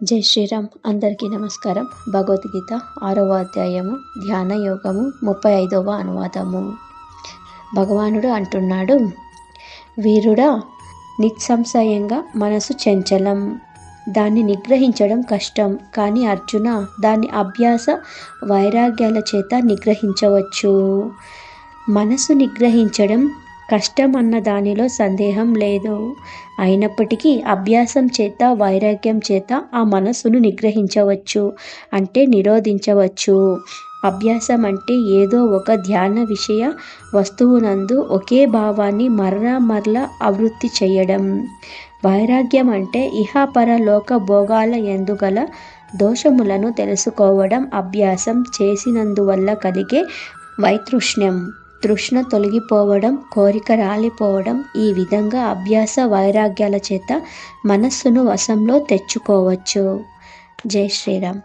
జై శ్రీరామ్. అందరికీ నమస్కారం. భగవద్గీత 6వ అధ్యాయము ధ్యాన యోగము 35వ అనువాదము. భగవానుడు అంటున్నాడు, వీరుడా, నిస్సంశయంగా మనసు చంచలం, దాన్ని నిగ్రహించడం కష్టం. కానీ అర్జున, దాన్ని అభ్యాస వైరాగ్యాల చేత నిగ్రహించవచ్చు. మనసు నిగ్రహించడం కష్టం అన్న దానిలో సందేహం లేదు. అయినప్పటికీ అభ్యాసం చేత, వైరాగ్యం చేత ఆ మనసును నిగ్రహించవచ్చు, అంటే నిరోధించవచ్చు. అభ్యాసం అంటే ఏదో ఒక ధ్యాన విషయ వస్తువునందు ఒకే భావాన్ని మరలా ఆవృత్తి చేయడం. వైరాగ్యం అంటే ఇహపర లోక భోగాల యందు గల దోషములను తెలుసుకోవడం. అభ్యాసం చేసినందువల్ల కలిగే వైతృష్ణ్యం, తృష్ణ తొలగిపోవడం, కోరిక రాలిపోవడం. ఈ విధంగా అభ్యాస వైరాగ్యాల చేత మనస్సును వశంలో తెచ్చుకోవచ్చు. జై శ్రీరామ్.